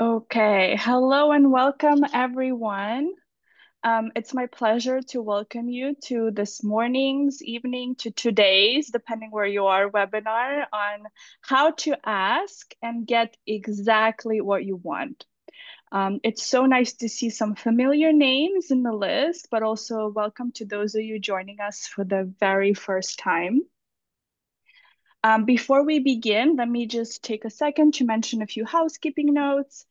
Okay, hello and welcome everyone. It's my pleasure to welcome you to this morning's, evening, to today's, depending where you are, webinar on how to ask and get exactly what you want. It's so nice to see some familiar names in the list, but also welcome to those of you joining us for the very first time. Before we begin, let me just take a second to mention a few housekeeping notes.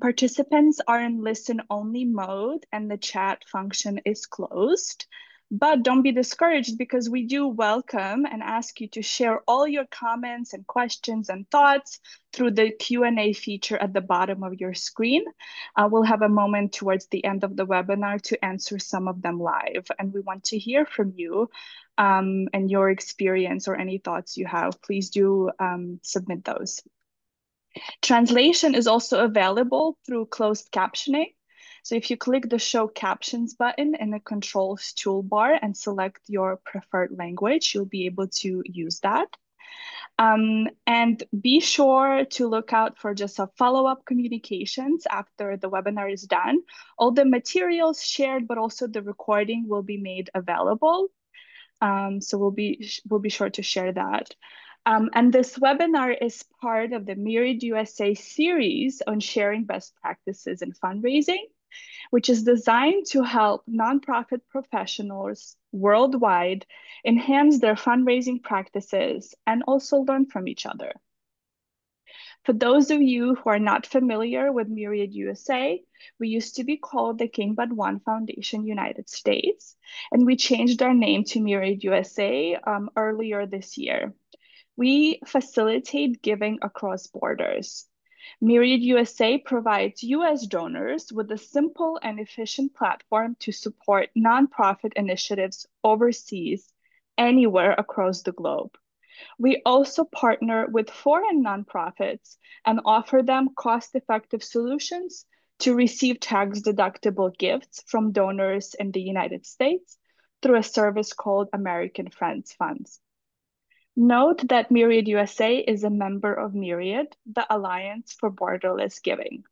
Participants are in listen-only mode and the chat function is closed. But don't be discouraged because we do welcome and ask you to share all your comments and questions and thoughts through the Q&A feature at the bottom of your screen. We'll have a moment towards the end of the webinar to answer some of them live, and we want to hear from you and your experience or any thoughts you have. Please do submit those. Translation is also available through closed captioning. So if you click the Show Captions button in the Controls toolbar and select your preferred language, you'll be able to use that. And be sure to look out for just a follow-up communications after the webinar is done. All the materials shared, but also the recording will be made available. So we'll be sure to share that. And this webinar is part of the Myriad USA series on sharing best practices in fundraising, which is designed to help nonprofit professionals worldwide enhance their fundraising practices and also learn from each other. For those of you who are not familiar with Myriad USA, we used to be called the King Bud One Foundation United States, and we changed our name to Myriad USA earlier this year. We facilitate giving across borders. Myriad USA provides US donors with a simple and efficient platform to support nonprofit initiatives overseas, anywhere across the globe. We also partner with foreign nonprofits and offer them cost-effective solutions to receive tax-deductible gifts from donors in the United States through a service called American Friends Funds. Note that Myriad USA is a member of Myriad, the Alliance for Borderless Giving.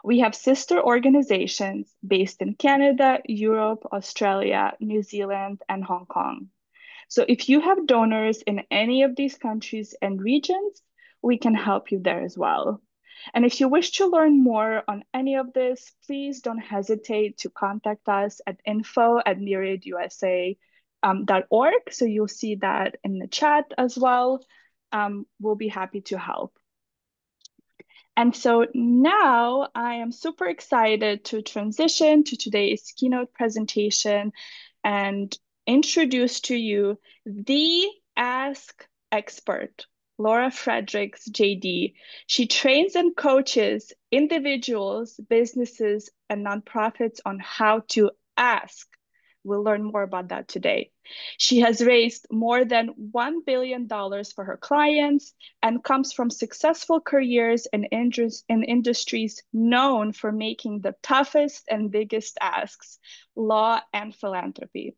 We have sister organizations based in Canada, Europe, Australia, New Zealand, and Hong Kong. So if you have donors in any of these countries and regions, we can help you there as well. And if you wish to learn more on any of this, please don't hesitate to contact us at info@myriadusa.org. So you'll see that in the chat as well. We'll be happy to help. And so now I am super excited to transition to today's keynote presentation and introduce to you the Ask Expert, Laura Fredericks, JD. She trains and coaches individuals, businesses, and nonprofits on how to ask. We'll learn more about that today. She has raised more than $1 billion for her clients and comes from successful careers in industries known for making the toughest and biggest asks, law and philanthropy.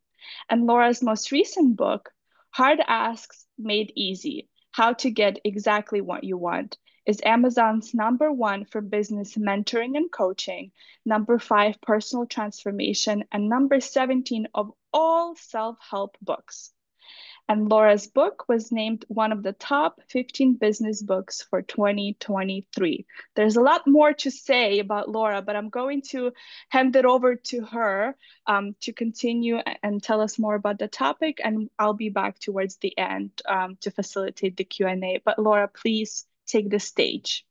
And Laura's most recent book, Hard Asks Made Easy: How to Get Exactly What You Want, is Amazon's #1 for business mentoring and coaching, #5 personal transformation, and #17 of all self-help books. And Laura's book was named one of the top 15 business books for 2023. There's a lot more to say about Laura, but I'm going to hand it over to her to continue and tell us more about the topic. And I'll be back towards the end to facilitate the Q&A. But Laura, please take the stage.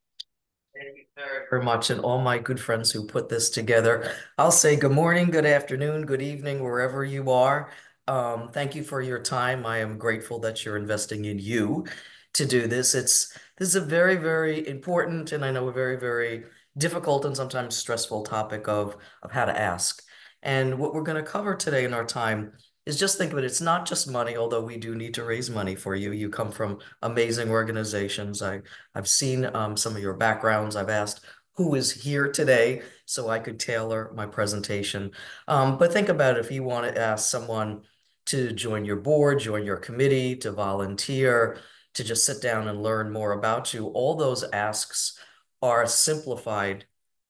Thank you very much, and all my good friends who put this together. I'll say good morning, good afternoon, good evening, wherever you are. Thank you for your time. I am grateful that you're investing in you to do this. This is a very, very important, and I know a very, very difficult and sometimes stressful topic of how to ask. And what we're going to cover today in our time is just think of it. It's not just money, although we do need to raise money for you. You come from amazing organizations. I've seen some of your backgrounds. I've asked who is here today so I could tailor my presentation. But think about it, if you want to ask someone to join your board, join your committee, to volunteer, to just sit down and learn more about you, all those asks are simplified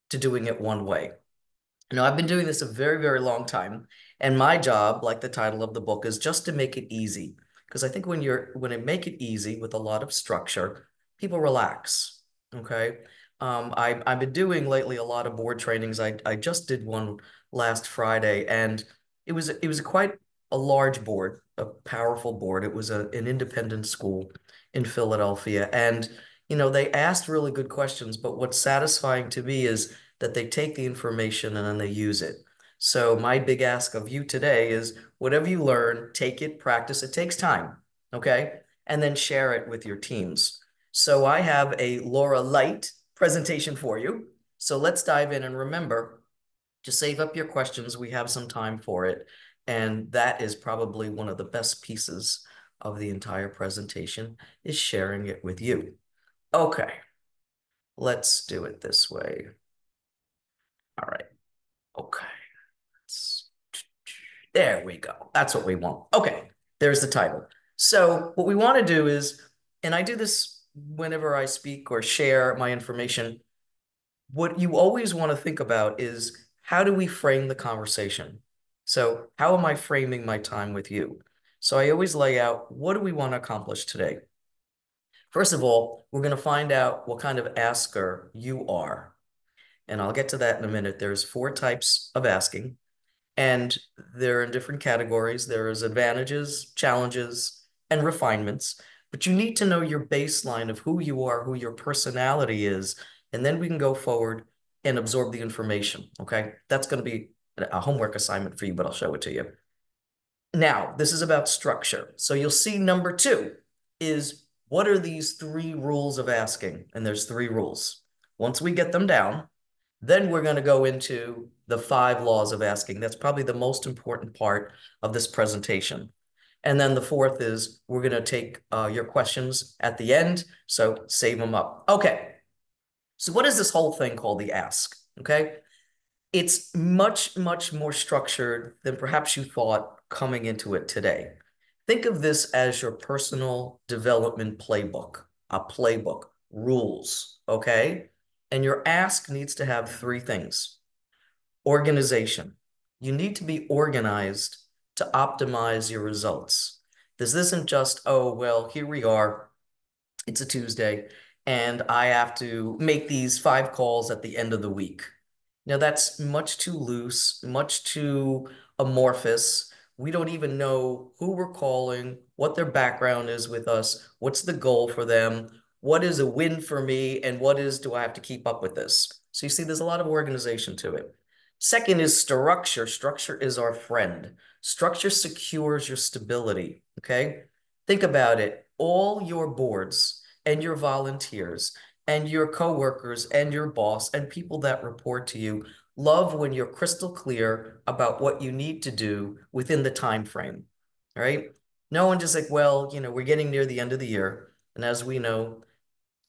to doing it one way. I've been doing this a very, very long time, and my job, like the title of the book, is just to make it easy. Because I think when I make it easy with a lot of structure, people relax. Okay. I've been doing lately a lot of board trainings. I just did one last Friday, and it was quite a large board, a powerful board. It was an independent school in Philadelphia, and they asked really good questions. But what's satisfying to me is that they take the information and then they use it. So my big ask of you today is whatever you learn, take it, practice. It takes time, okay? And then share it with your teams. So I have a Laura Light presentation for you. So let's dive in, and remember to save up your questions. We have some time for it. And that is probably one of the best pieces of the entire presentation, is sharing it with you. Okay, let's do it this way. All right. Okay. There we go. That's what we want. Okay. There's the title. So what we want to do is, and I do this whenever I speak or share my information, what you always want to think about is, how do we frame the conversation? So how am I framing my time with you? So I always lay out, what do we want to accomplish today? First of all, we're going to find out what kind of asker you are. And I'll get to that in a minute. There's 4 types of asking, and they're in different categories. There's advantages, challenges, and refinements. But you need to know your baseline of who you are, who your personality is, and then we can go forward and absorb the information, okay? That's going to be a homework assignment for you, but I'll show it to you. Now, this is about structure. So you'll see number 2 is, what are these 3 rules of asking? And there's 3 rules. Once we get them down, then we're going to go into the 5 laws of asking. That's probably the most important part of this presentation. And then the 4th is, we're going to take your questions at the end, so save them up. Okay, so what is this whole thing called the ask? Okay, it's much, much more structured than perhaps you thought coming into it today. Think of this as your personal development playbook, a playbook, rules, okay? And your ask needs to have 3 things. Organization. You need to be organized to optimize your results. This isn't just, oh, well, here we are. It's a Tuesday, and I have to make these 5 calls at the end of the week. Now, that's much too loose, much too amorphous. We don't even know who we're calling, what their background is with us, what's the goal for them, what is a win for me, and do I have to keep up with this? So you see, there's a lot of organization to it. Second is structure. Structure is our friend. Structure secures your stability, okay? Think about it. All your boards and your volunteers and your coworkers and your boss and people that report to you love when you're crystal clear about what you need to do within the time frame, right? No one just like, well, we're getting near the end of the year, and as we know,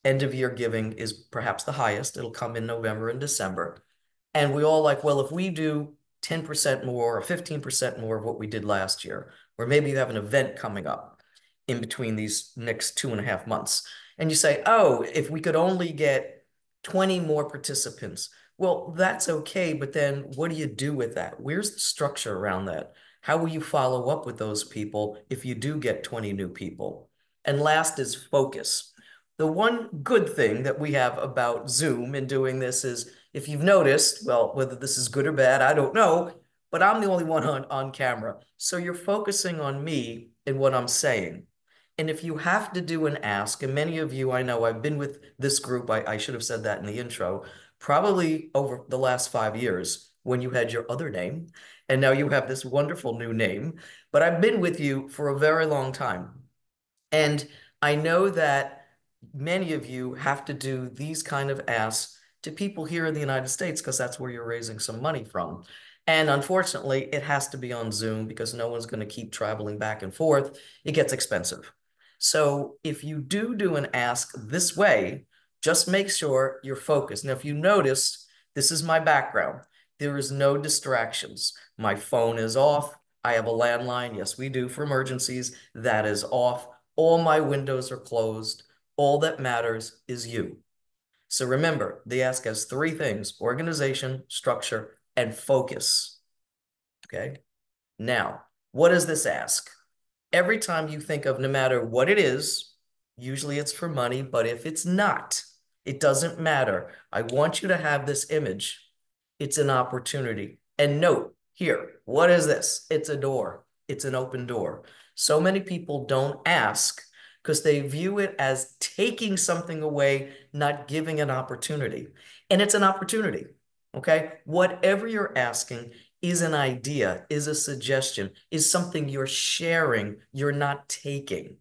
end of year giving is perhaps the highest. It'll come in November and December. And we all like, well, if we do 10% more or 15% more of what we did last year, or maybe you have an event coming up in between these next 2.5 months, and you say, oh, if we could only get 20 more participants, well, that's okay. But then what do you do with that? Where's the structure around that? How will you follow up with those people if you do get 20 new people? And last is focus. The one good thing that we have about Zoom and doing this is if you've noticed, well, whether this is good or bad, I don't know, but I'm the only one on camera. So you're focusing on me and what I'm saying. And if you have to do an ask, and many of you, I know I've been with this group, I should have said that in the intro, probably over the last 5 years when you had your other name, and now you have this wonderful new name. But I've been with you for a very long time. And I know that many of you have to do these kind of asks to people here in the United States because that's where you're raising some money from. And unfortunately, it has to be on Zoom because no one's going to keep traveling back and forth. It gets expensive. So if you do an ask this way, just make sure you're focused. Now, if you noticed, this is my background. There is no distractions. My phone is off. I have a landline. Yes, we do for emergencies. That is off. All my windows are closed. All that matters is you. So remember, the ask has three things: organization, structure, and focus. Okay. Now, what does this ask? Every time you think of, no matter what it is, usually it's for money, but if it's not, it doesn't matter. I want you to have this image. It's an opportunity. And note here, what is this? It's a door. It's an open door. So many people don't ask because they view it as taking something away, not giving an opportunity. And it's an opportunity. Okay. Whatever you're asking is an idea, is a suggestion, is something you're sharing, you're not taking.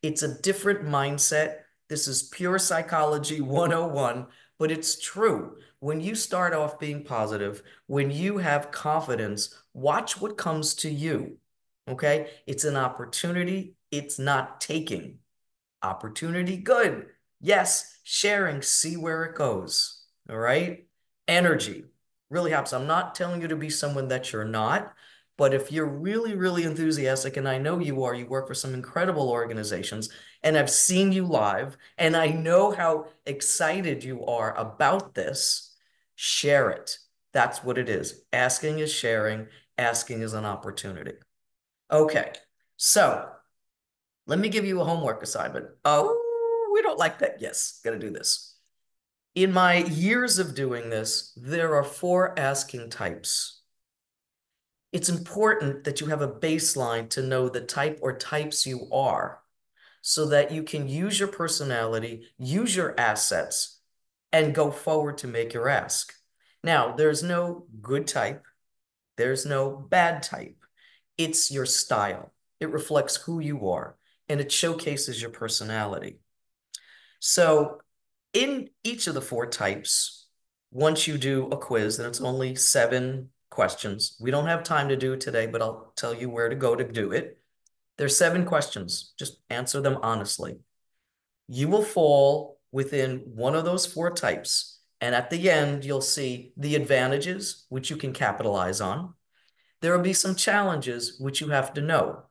It's a different mindset. This is pure psychology 101, but it's true. When you start off being positive, when you have confidence, watch what comes to you. Okay? It's an opportunity, it's not taking. Opportunity, good. Yes, sharing, see where it goes. All right? Energy really helps. I'm not telling you to be someone that you're not, but if you're really, really enthusiastic, and I know you are, you work for some incredible organizations, and I've seen you live, and I know how excited you are about this, share it. That's what it is. Asking is sharing, asking is an opportunity. Okay, so let me give you a homework assignment. Oh, we don't like that. Yes, got to do this. In my years of doing this, there are 4 asking types. It's important that you have a baseline to know the type or types you are so that you can use your personality, use your assets, and go forward to make your ask. Now, there's no good type. There's no bad type. It's your style. It reflects who you are, and it showcases your personality. So in each of the 4 types, once you do a quiz, and it's only 7 questions. We don't have time to do it today, but I'll tell you where to go to do it. There's 7 questions. Just answer them honestly. You will fall within one of those 4 types. And at the end, you'll see the advantages, which you can capitalize on. There will be some challenges, which you have to know.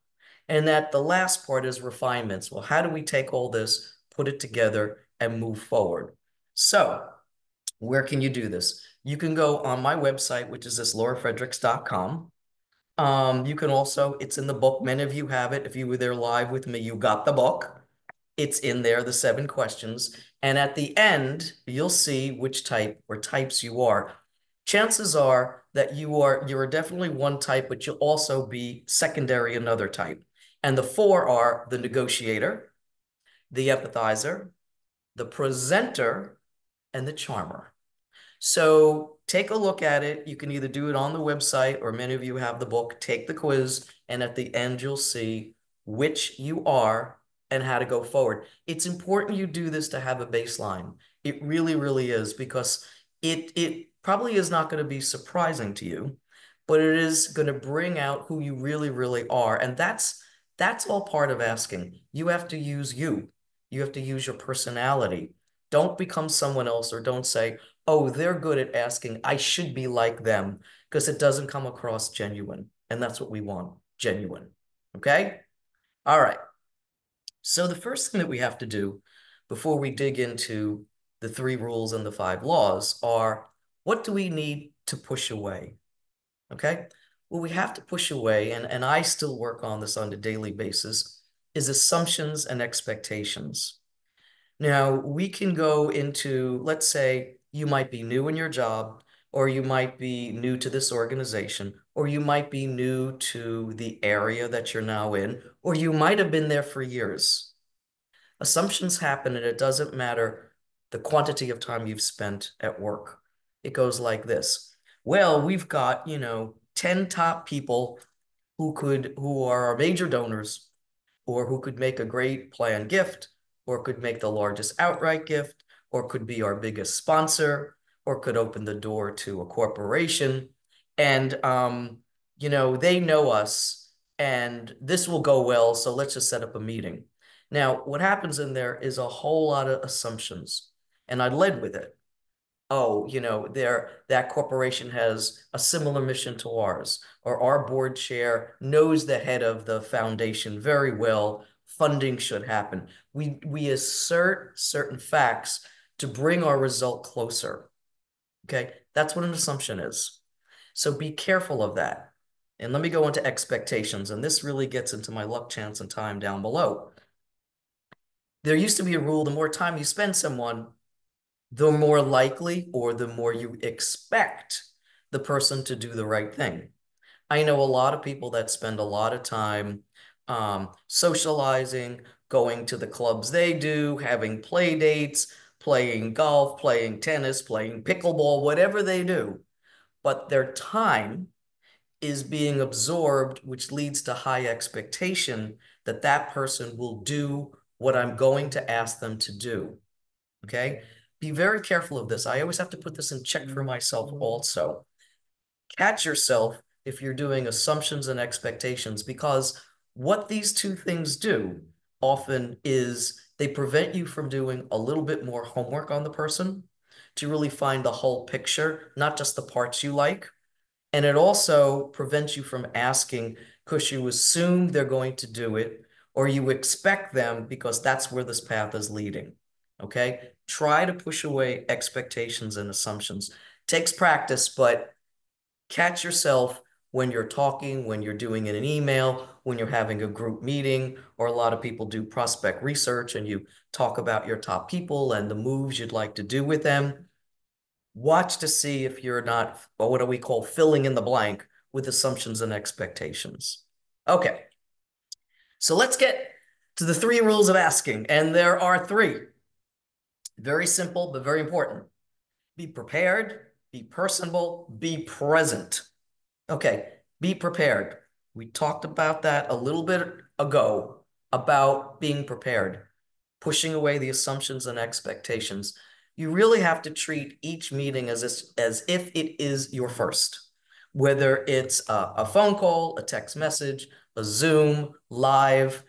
And that the last part is refinements. Well, how do we take all this, put it together, and move forward? So, where can you do this? You can go on my website, which is this laurafredericks.com. You can also, it's in the book. Many of you have it. If you were there live with me, you got the book. It's in there, the 7 questions. And at the end, you'll see which type or types you are. Chances are that you're definitely one type, but you'll also be secondary another type. And the 4 are the negotiator, the empathizer, the presenter, and the charmer. So take a look at it. You can either do it on the website or many of you have the book. Take the quiz, and at the end, you'll see which you are and how to go forward. It's important you do this to have a baseline. It really, really is because it probably is not going to be surprising to you, but it is going to bring out who you really, really are. And that's all part of asking. You have to use you. You have to use your personality. Don't become someone else or don't say, oh, they're good at asking. I should be like them because it doesn't come across genuine. And that's what we want, genuine. Okay? All right. So the first thing that we have to do before we dig into the three rules and the five laws are what do we need to push away? Okay. Well, we have to push away, and I still work on this on a daily basis, is assumptions and expectations. Now, we can go into, let's say you might be new in your job, or you might be new to this organization, or you might be new to the area that you're now in, or you might have been there for years. Assumptions happen, and it doesn't matter the quantity of time you've spent at work. It goes like this. Well, we've got, 10 top people who are our major donors or who could make a great planned gift, or could make the largest outright gift, or could be our biggest sponsor, or could open the door to a corporation. And, they know us and this will go well. So let's just set up a meeting. Now, what happens in there is a whole lot of assumptions. And I led with it. Oh, that corporation has a similar mission to ours, or our board chair knows the head of the foundation very well. Funding should happen. We assert certain facts to bring our result closer. Okay, that's what an assumption is. So be careful of that. And let me go into expectations, and this really gets into my luck, chance, and time down below. There used to be a rule: the more time you spend someone, the more likely or the more you expect the person to do the right thing. I know a lot of people that spend a lot of time socializing, going to the clubs they do, having play dates, playing golf, playing tennis, playing pickleball, whatever they do. But their time is being absorbed, which leads to high expectation that that person will do what I'm going to ask them to do. Okay. Be very careful of this. I always have to put this in check for myself also. Catch yourself if you're doing assumptions and expectations, because what these two things do often is they prevent you from doing a little bit more homework on the person to really find the whole picture, not just the parts you like. And it also prevents you from asking because you assume they're going to do it, or you expect them because that's where this path is leading. Okay? Try to push away expectations and assumptions. Takes practice, but catch yourself when you're talking, when you're doing in an email, when you're having a group meeting, or a lot of people do prospect research and you talk about your top people and the moves you'd like to do with them. Watch to see if you're not, or what do we call filling in the blank with assumptions and expectations. Okay, so let's get to the three rules of asking. And there are three. Very simple, but very important. Be prepared, be personable, be present. Okay, be prepared. We talked about that a little bit ago about being prepared, pushing away the assumptions and expectations. You really have to treat each meeting as if it is your first, whether it's a phone call, a text message, a Zoom, live.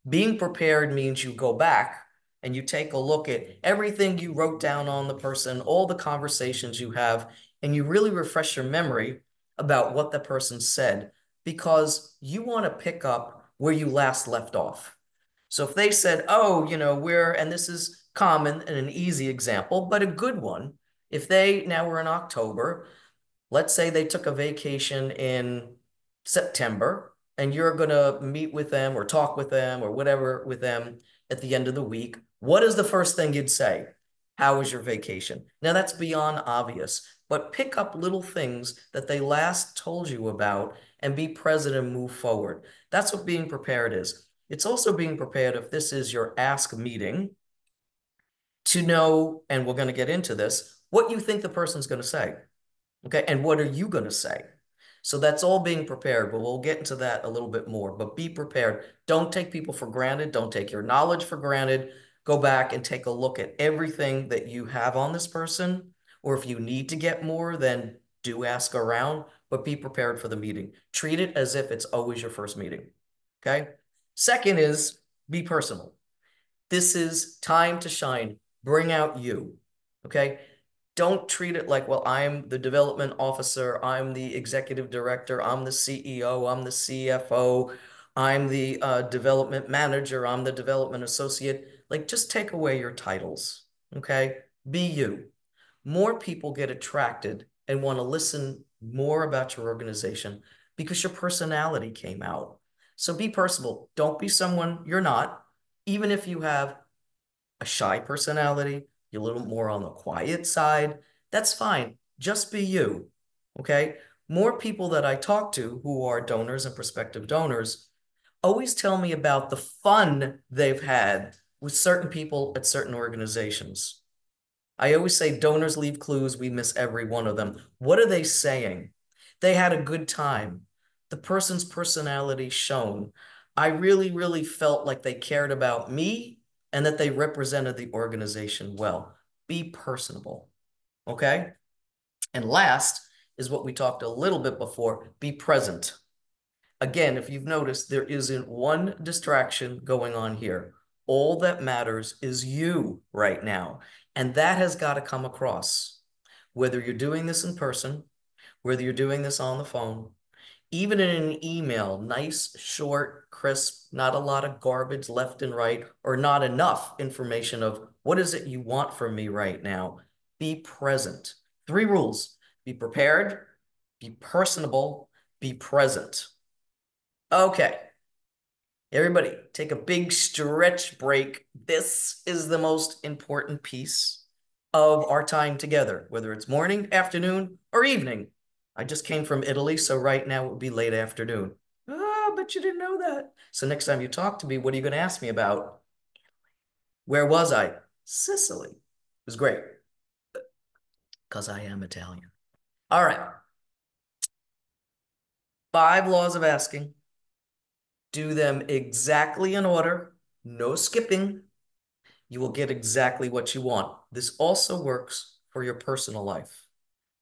Being prepared means you go back and you take a look at everything you wrote down on the person, all the conversations you have, and you really refresh your memory about what the person said, because you want to pick up where you last left off. So if they said, oh, and this is common and an easy example, but a good one. If now we're in October, let's say they took a vacation in September and you're going to meet with them or talk with them or whatever with them at the end of the week. What is the first thing you'd say? How was your vacation? Now that's beyond obvious, but pick up little things that they last told you about and be present and move forward. That's what being prepared is. It's also being prepared if this is your ask meeting to know, and we're going to get into this, what you think the person's going to say. Okay. And what are you going to say? So that's all being prepared, but we'll get into that a little bit more. But be prepared. Don't take people for granted. Don't take your knowledge for granted, go back and take a look at everything that you have on this person. Or if you need to get more, then do ask around, but be prepared for the meeting. Treat it as if it's always your first meeting. Okay. Second is be personal. This is time to shine. Bring out you. Okay. Don't treat it like, well, I'm the development officer, I'm the executive director, I'm the CEO, I'm the CFO, I'm the development manager, I'm the development associate. Like, just take away your titles. Okay. Be you. More people get attracted and want to listen more about your organization because your personality came out. So be personable. Don't be someone you're not. Even if you have a shy personality, you're a little more on the quiet side, that's fine. Just be you. Okay. More people that I talk to who are donors and prospective donors always tell me about the fun they've had with certain people at certain organizations. I always say donors leave clues. We miss every one of them. What are they saying? They had a good time. The person's personality shown. I really, really felt like they cared about me and that they represented the organization well. Be personable. Okay. And last is what we talked a little bit before, be present. Again, if you've noticed, there isn't one distraction going on here. All that matters is you right now. And that has got to come across. Whether you're doing this in person, whether you're doing this on the phone, even in an email, nice, short, crisp, not a lot of garbage left and right, or not enough information of what is it you want from me right now. Be present. 3 rules: be prepared, be personable, be present. Okay, everybody, take a big stretch break. This is the most important piece of our time together, whether it's morning, afternoon, or evening. I just came from Italy, so right now it would be late afternoon. Ah, but you didn't know that. So next time you talk to me, what are you going to ask me about? Where was I? Sicily. It was great because I am Italian. All right. 5 laws of asking. Do them exactly in order, no skipping. You will get exactly what you want. This also works for your personal life.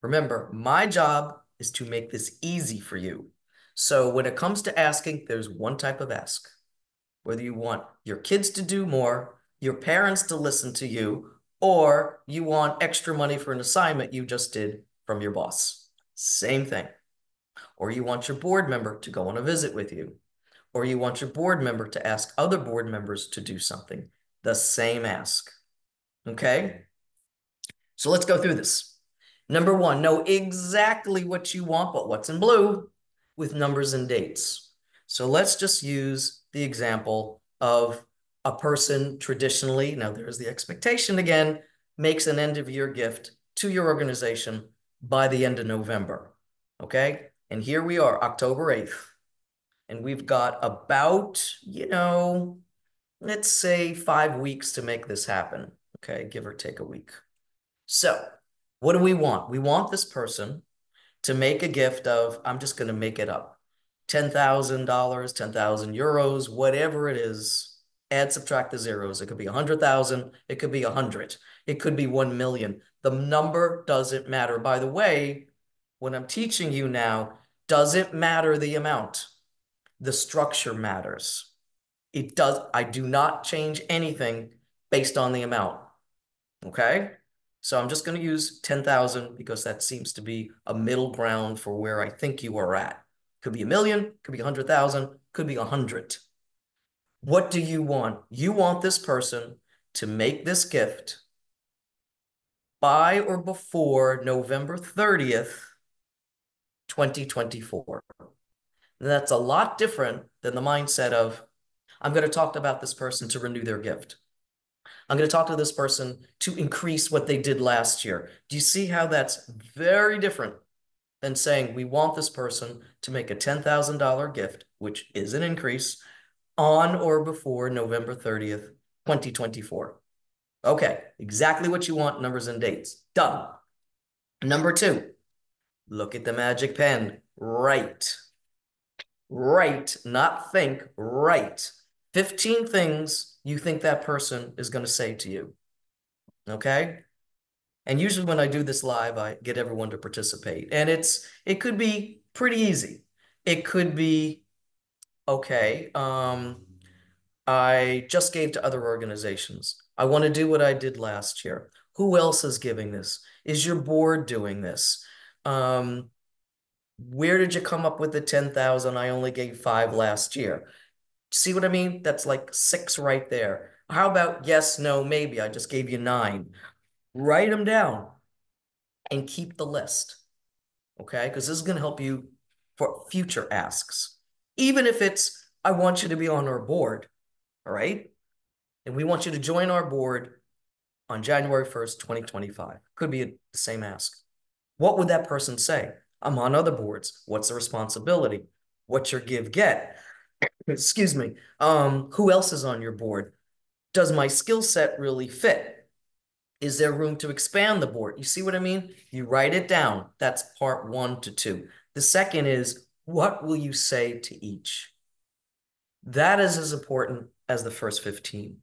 Remember, my job is to make this easy for you. So when it comes to asking, there's one type of ask. Whether you want your kids to do more, your parents to listen to you, or you want extra money for an assignment you just did from your boss. Same thing. Or you want your board member to go on a visit with you, or you want your board member to ask other board members to do something. The same ask. Okay? So let's go through this. Number 1, know exactly what you want, but what's in blue with numbers and dates. So let's just use the example of a person traditionally, now there's the expectation again, makes an end of year gift to your organization by the end of November. Okay? And here we are, October 8th. And we've got about, let's say 5 weeks to make this happen. Okay, give or take a week. So, what do we want? We want this person to make a gift of, I'm just going to make it up, $10,000, 10,000 euros, whatever it is. Add, subtract the zeros. It could be 100,000. It could be 100. It could be 1 million. The number doesn't matter. By the way, what I'm teaching you now doesn't matter the amount. The structure matters. It does. I do not change anything based on the amount. Okay. So I'm just going to use 10,000 because that seems to be a middle ground for where I think you are at. Could be a million, could be 100,000, could be 100. What do you want? You want this person to make this gift by or before November 30th, 2024. And that's a lot different than the mindset of, I'm going to talk about this person to renew their gift. I'm going to talk to this person to increase what they did last year. Do you see how that's very different than saying we want this person to make a $10,000 gift, which is an increase, on or before November 30th, 2024? Okay, exactly what you want, numbers and dates. Done. Number 2, look at the magic pen. Write. Write, not think, write. 15 things you think that person is going to say to you. Okay. And usually when I do this live, I get everyone to participate. And it could be pretty easy. It could be, okay, I just gave to other organizations. I want to do what I did last year. Who else is giving this? Is your board doing this? Um, where did you come up with the 10,000? I only gave 5 last year. See what I mean? That's like 6 right there. How about yes, no, maybe? I just gave you 9. Write them down and keep the list. Okay? Because this is going to help you for future asks. Even if it's, I want you to be on our board. All right? And we want you to join our board on January 1st, 2025. Could be the same ask. What would that person say? I'm on other boards. What's the responsibility? What's your give get? Excuse me. Who else is on your board? Does my skill set really fit? Is there room to expand the board? You see what I mean? You write it down. That's part 1 to 2. The second is, what will you say to each? That is as important as the first 15.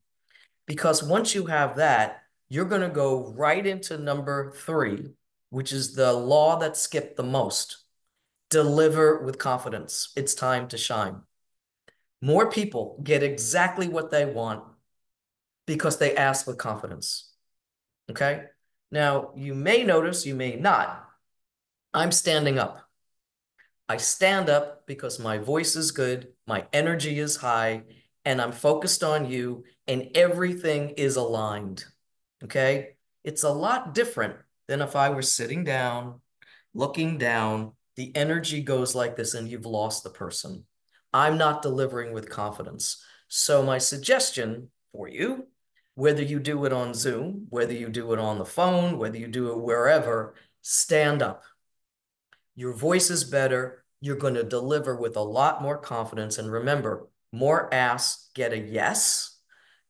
Because once you have that, you're going to go right into number 3, which is the law that skipped the most. Deliver with confidence. It's time to shine. More people get exactly what they want because they ask with confidence. Okay? Now, you may notice, you may not, I'm standing up. I stand up because my voice is good, my energy is high, and I'm focused on you, and everything is aligned. Okay? It's a lot different than if I were sitting down, looking down, the energy goes like this, and you've lost the person. I'm not delivering with confidence. So, my suggestion for you, whether you do it on Zoom, whether you do it on the phone, whether you do it wherever, stand up. Your voice is better. You're going to deliver with a lot more confidence. And remember, more asks get a yes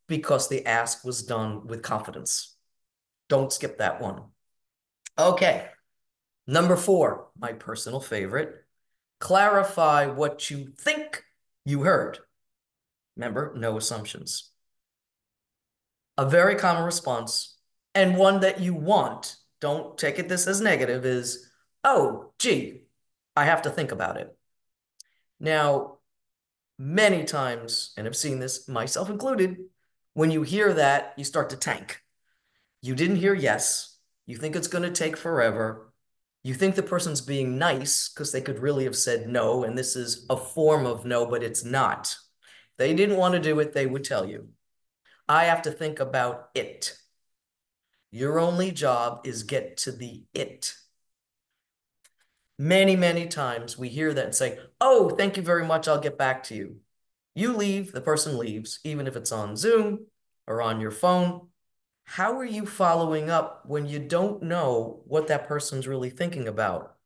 because the ask was done with confidence. Don't skip that one. Okay. Number 4, my personal favorite, clarify what you think you heard. Remember, no assumptions. A very common response, and one that you want, don't take it this as negative, is, oh, gee, I have to think about it. Now, many times, and I've seen this, myself included, when you hear that, you start to tank. You didn't hear yes. You think it's going to take forever. You think the person's being nice because they could really have said no, and this is a form of no, but it's not. If they didn't want to do it, they would tell you. I have to think about it. Your only job is get to the it. Many, many times we hear that and say, oh, thank you very much. I'll get back to you. You leave, the person leaves, even if it's on Zoom or on your phone. How are you following up when you don't know what that person's really thinking about?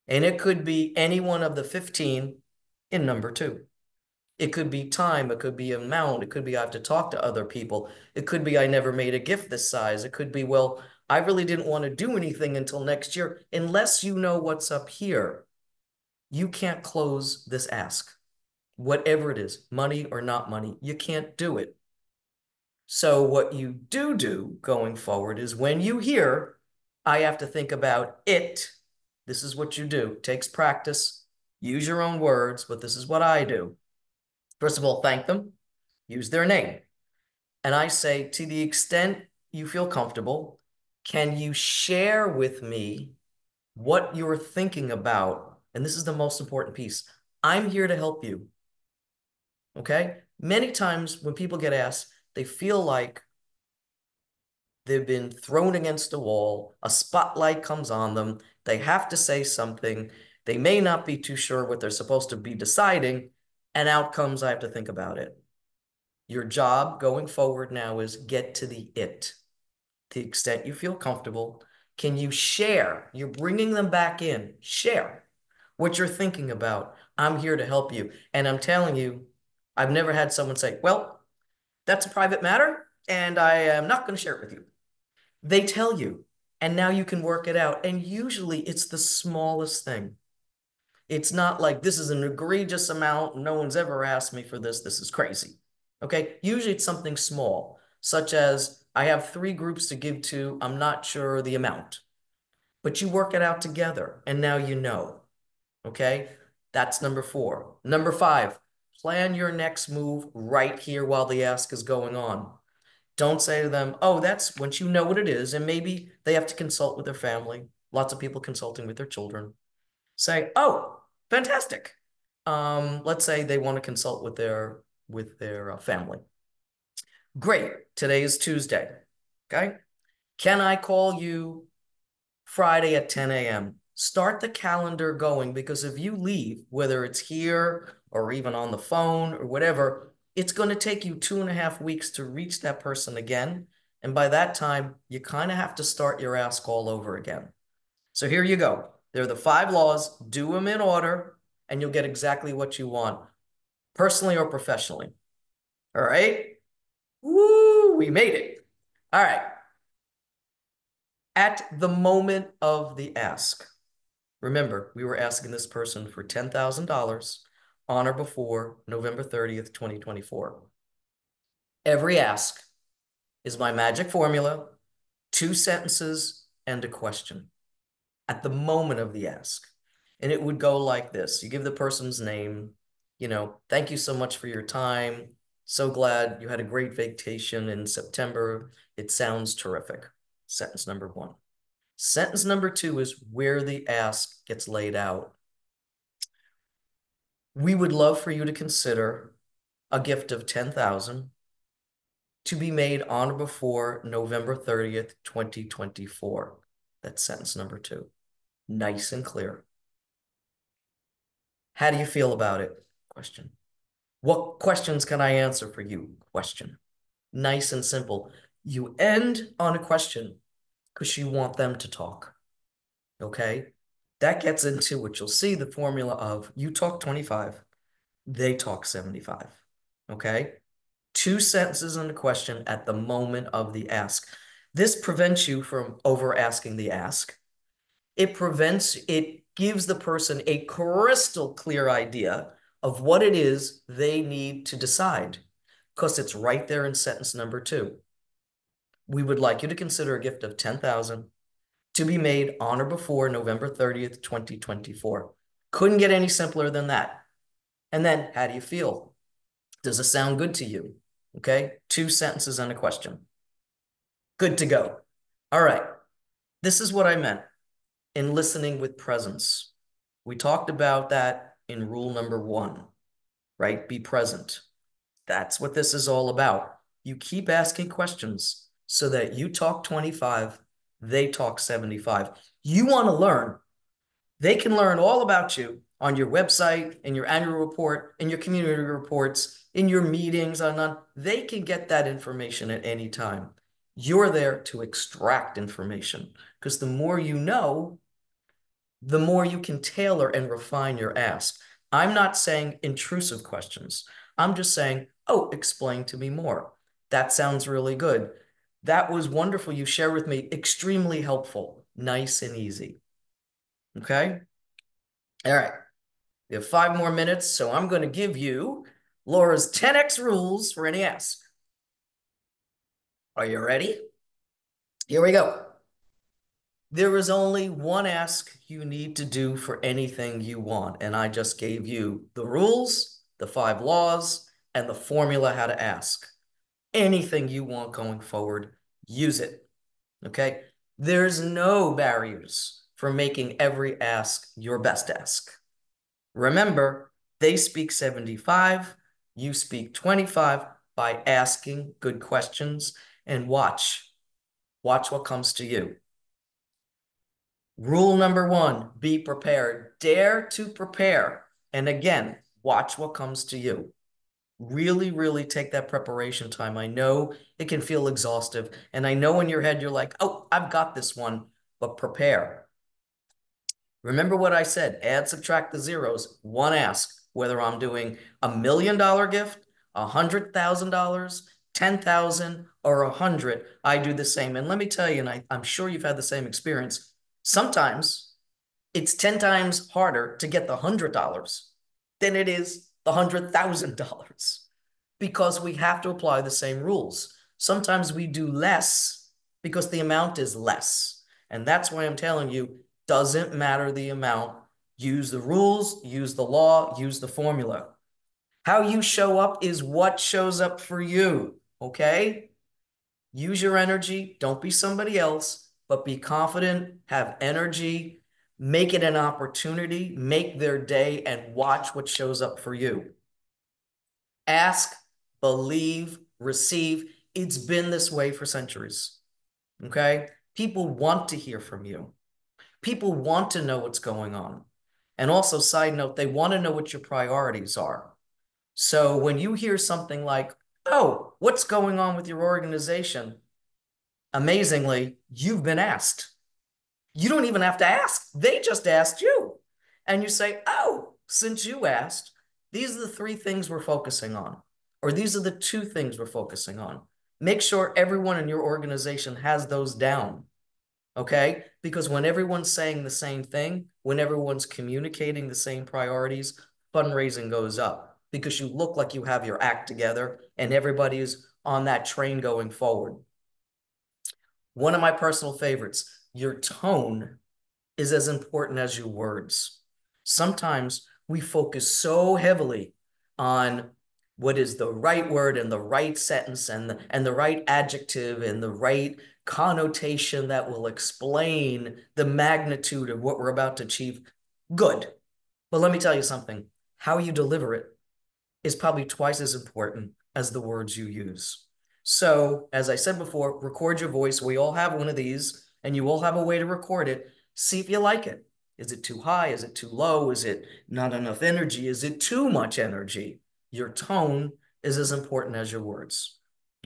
And it could be any one of the 15 in number 2. It could be time, it could be amount, it could be I have to talk to other people. It could be I never made a gift this size. It could be, well, I really didn't want to do anything until next year. Unless you know what's up here, you can't close this ask. Whatever it is, money or not money, you can't do it. So what you do going forward is when you hear, I have to think about it, this is what you do. It takes practice. Use your own words, but this is what I do. First of all, thank them. Use their name. And I say, to the extent you feel comfortable, can you share with me what you're thinking about? And this is the most important piece. I'm here to help you. Okay? Many times when people get asked, they feel like they've been thrown against a wall, a spotlight comes on them, they have to say something, they may not be too sure what they're supposed to be deciding, and out comes, I have to think about it. Your job going forward now is get to the it. To the extent you feel comfortable, can you share? You're bringing them back in. Share what you're thinking about. I'm here to help you. And I'm telling you, I've never had someone say, well, that's a private matter, and I am not going to share it with you. They tell you, and now you can work it out. And usually it's the smallest thing. It's not like this is an egregious amount. No one's ever asked me for this. This is crazy. Okay. Usually it's something small, such as I have 3 groups to give to, I'm not sure the amount, but you work it out together and now you know. Okay. That's number 4. Number 5, plan your next move right here while the ask is going on. Don't say to them, oh, that's once you know what it is, and maybe they have to consult with their family. Lots of people consulting with their children. Say, oh, fantastic. Let's say they want to consult with their family. Great. Today is Tuesday. Okay. Can I call you Friday at 10 a.m.? Start the calendar going, because if you leave, whether it's here or even on the phone or whatever, it's going to take you 2.5 weeks to reach that person again. And by that time, you kind of have to start your ask all over again. So here you go. There are the 5 laws. Do them in order, and you'll get exactly what you want, personally or professionally. All right. Woo, we made it. All right. At the moment of the ask, remember, we were asking this person for $10,000 on or before November 30th, 2024. Every ask is my magic formula, 2 sentences and a question at the moment of the ask. And it would go like this. You give the person's name, thank you so much for your time. So glad you had a great vacation in September. It sounds terrific. Sentence number 1. Sentence number 2 is where the ask gets laid out. We would love for you to consider a gift of $10,000 to be made on or before November 30th, 2024. That's sentence number 2. Nice and clear. How do you feel about it? Question. What questions can I answer for you? Question. Nice and simple. You end on a question because you want them to talk. Okay? That gets into what you'll see, the formula of you talk 25, they talk 75. Okay? 2 sentences and a question at the moment of the ask. This prevents you from over asking the ask. It gives the person a crystal clear idea of what it is they need to decide, because it's right there in sentence number 2. We would like you to consider a gift of $10,000 to be made on or before November 30th, 2024. Couldn't get any simpler than that. And then, how do you feel? Does it sound good to you? Okay, 2 sentences and a question. Good to go. All right, this is what I meant in listening with presence. We talked about that in rule number 1, right? Be present. That's what this is all about. You keep asking questions so that you talk 25, they talk 75. You want to learn. They can learn all about you on your website, in your annual report, in your community reports, in your meetings, they can get that information at any time. You're there to extract information, because the more you know, the more you can tailor and refine your ask. I'm not saying intrusive questions. I'm just saying, oh, explain to me more. That sounds really good. That was wonderful. You share with me, extremely helpful, nice and easy. Okay. All right. We have 5 more minutes, so I'm going to give you Laura's 10x rules for any ask. Are you ready? Here we go. There is only one ask you need to do for anything you want, and I just gave you the rules, the 5 laws, and the formula how to ask. Anything you want going forward, use it. Okay? There's no barriers for making every ask your best ask. Remember, they speak 75, you speak 25 by asking good questions, and watch what comes to you. Rule number 1, be prepared. Dare to prepare. And again, watch what comes to you. Really, really take that preparation time. I know it can feel exhaustive. And I know in your head, you're like, oh, I've got this one, but prepare. Remember what I said, add, subtract the zeros, one ask, whether I'm doing $1 million gift, $100,000, 10,000, or 100, I do the same. And let me tell you, and I'm sure you've had the same experience, sometimes it's 10 times harder to get the $100 than it is the $100,000. because we have to apply the same rules. Sometimes we do less because the amount is less. And that's why I'm telling you, doesn't matter the amount. Use the rules, use the law, use the formula. How you show up is what shows up for you, okay? Use your energy. Don't be somebody else, but be confident, have energy, make it an opportunity, make their day, and watch what shows up for you. Ask, believe, receive. It's been this way for centuries. Okay? People want to hear from you. People want to know what's going on. And also, side note, they want to know what your priorities are. So when you hear something like, oh, what's going on with your organization? Amazingly, you've been asked. You don't even have to ask. They just asked you. And you say, oh, since you asked, these are the three things we're focusing on, or these are the two things we're focusing on. Make sure everyone in your organization has those down. Okay? Because when everyone's saying the same thing, when everyone's communicating the same priorities, fundraising goes up because you look like you have your act together and everybody's on that train going forward. One of my personal favorites, your tone is as important as your words. Sometimes we focus so heavily on what is the right word and the right sentence and the right adjective and the right connotation that will explain the magnitude of what we're about to achieve. Good. But let me tell you something. How you deliver it is probably twice as important as the words you use. So, as I said before, record your voice. We all have one of these, and you all have a way to record it. See if you like it. Is it too high? Is it too low? Is it not enough energy? Is it too much energy? Your tone is as important as your words.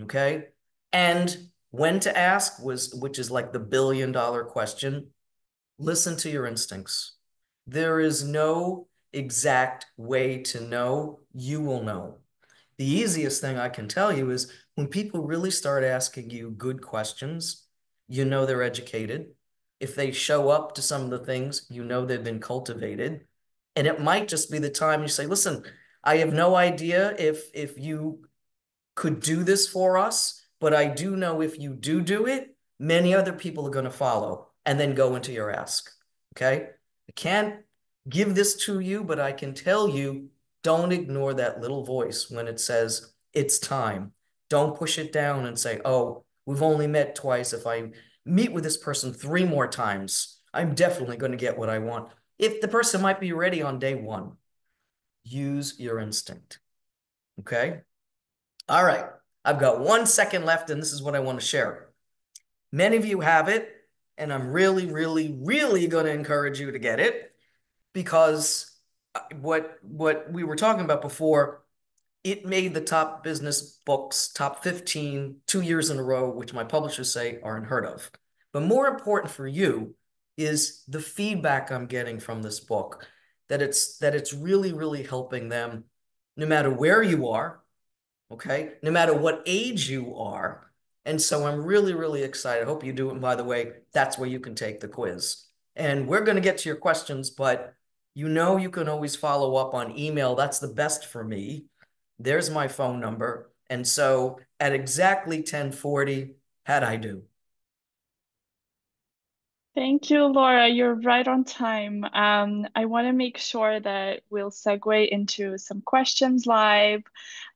Okay? And when to ask which is like the $1 billion question, listen to your instincts. There is no exact way to know. You will know. The easiest thing I can tell you is when people really start asking you good questions, you know they're educated. If they show up to some of the things, you know they've been cultivated. And it might just be the time you say, listen, I have no idea if you could do this for us, but I do know if you do it, many other people are going to follow and then go into your ask. Okay? I can't give this to you, but I can tell you don't ignore that little voice when it says it's time. Don't push it down and say, oh, we've only met twice. If I meet with this person 3 more times, I'm definitely going to get what I want. If the person might be ready on day one, use your instinct. Okay? All right. I've got 1 second left, and this is what I want to share. Many of you have it, and I'm really, really, really going to encourage you to get it because what we were talking about before, it made the top business books, top 15, 2 years in a row, which my publishers say are unheard of. But more important for you is the feedback I'm getting from this book, that it's really, really helping them no matter where you are, okay? No matter what age you are. And so I'm really, really excited. I hope you do it. And by the way, that's where you can take the quiz. And we're going to get to your questions, but you know you can always follow up on email. That's the best for me. There's my phone number. And so at exactly 10:40, how'd I do? Thank you, Laura. You're right on time. I want to make sure that we'll segue into some questions live.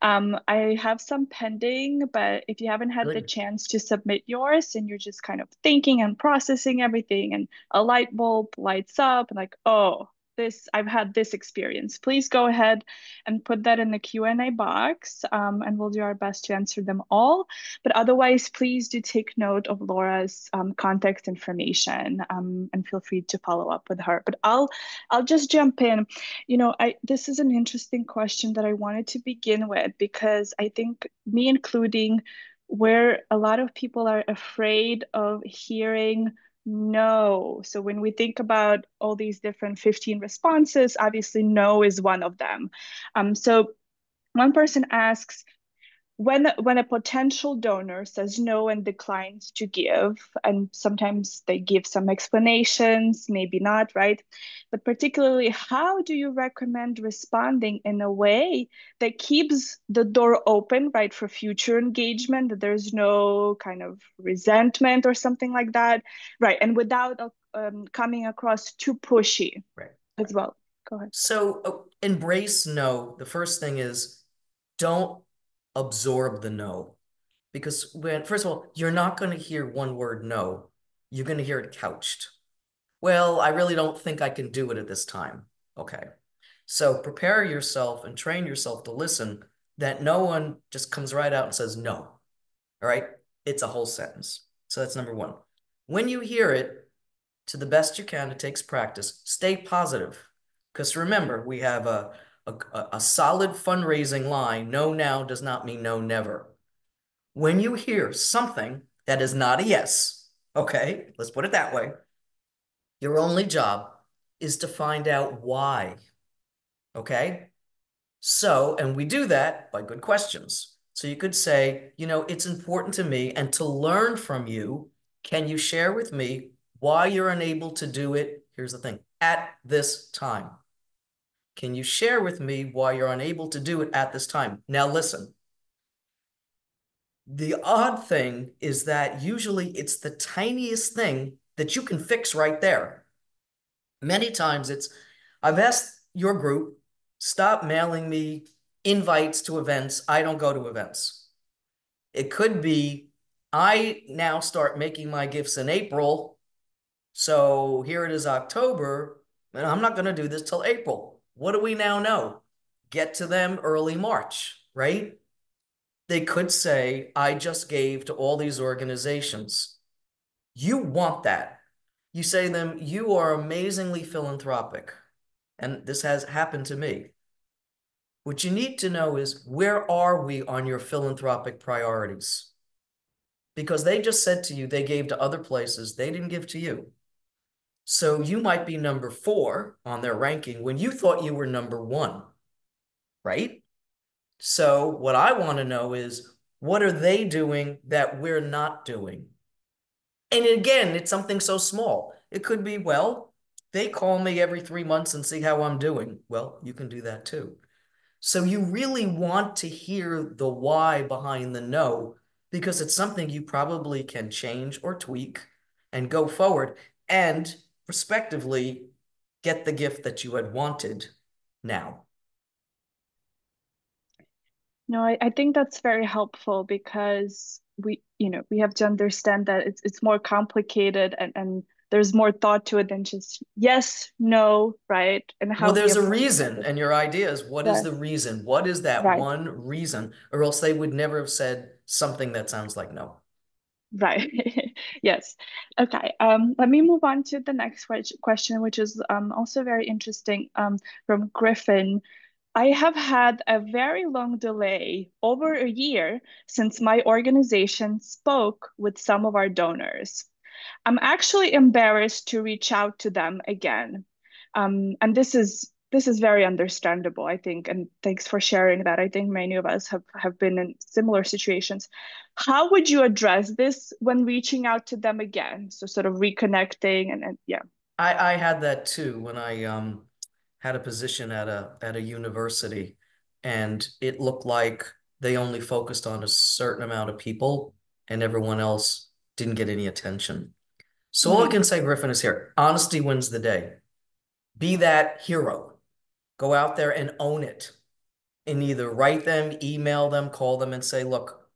I have some pending, but if you haven't had the Good. chance to submit yours and you're just kind of thinking and processing everything, and a light bulb lights up, like, oh, this I've had this experience. Please go ahead and put that in the Q&A box, and we'll do our best to answer them all. But otherwise, please do take note of Laura's contact information, and feel free to follow up with her. But I'll just jump in. I this is an interesting question that I wanted to begin with because I think me including, where a lot of people are afraid of hearing no. So when we think about all these different 15 responses, obviously no is one of them. So one person asks, when a potential donor says no and declines to give, and sometimes they give some explanations, maybe not, right? But particularly, how do you recommend responding in a way that keeps the door open, right, for future engagement, that there's no kind of resentment or something like that, right? And without coming across too pushy Right. as well. Go ahead. So embrace no. The first thing is don't absorb the no. Because when, first of all, you're not going to hear one word no. You're going to hear it couched. Well, I really don't think I can do it at this time. Okay. So prepare yourself and train yourself to listen that no one just comes right out and says no. All right. It's a whole sentence. So that's number one. When you hear it, to the best you can, it takes practice. Stay positive. Because remember, we have a solid fundraising line. No now does not mean no never. When you hear something that is not a yes, okay, let's put it that way, your only job is to find out why, okay? So, and we do that by good questions. So you could say, it's important to me and to learn from you. Can you share with me why you're unable to do it? Here's the thing, at this time. Can you share with me why you're unable to do it at this time? Now, listen, the odd thing is that usually it's the tiniest thing that you can fix right there. Many times I've asked your group, stop mailing me invites to events. I don't go to events. It could be, I now start making my gifts in April. So here it is October, and I'm not going to do this till April. What do we now know? Get to them early March, right? They could say, I just gave to all these organizations. You want that. You say to them, you are amazingly philanthropic. And this has happened to me. What you need to know is, where are we on your philanthropic priorities? Because they just said to you they gave to other places, they didn't give to you. So you might be number 4 on their ranking when you thought you were number 1, right? So what I want to know is, what are they doing that we're not doing? And again, it's something so small. It could be, well, they call me every 3 months and see how I'm doing. Well, you can do that too. So you really want to hear the why behind the no, because it's something you probably can change or tweak and go forward and respectively get the gift that you had wanted now. No, I think that's very helpful because we have to understand that it's more complicated and there's more thought to it than just yes, no, right? And Well, how we there's a approach reason, it. and your idea is, what is Yes, the reason? What is that right, one reason? Or else they would never have said something that sounds like no. right. Yes. Okay. Let me move on to the next question, which is also very interesting from Griffin. I have had a very long delay, over a year, since my organization spoke with some of our donors. I'm actually embarrassed to reach out to them again. And this is very understandable, I think, and thanks for sharing that. I think many of us have been in similar situations. How would you address this when reaching out to them again? So sort of reconnecting and yeah. I had that too when I had a position at a university, and it looked like they only focused on a certain amount of people and everyone else didn't get any attention. So all I Mhm. can say, Griffin, is here. Honesty wins the day. Be that hero. Go out there and own it. And either write them, email them, call them, and say, look,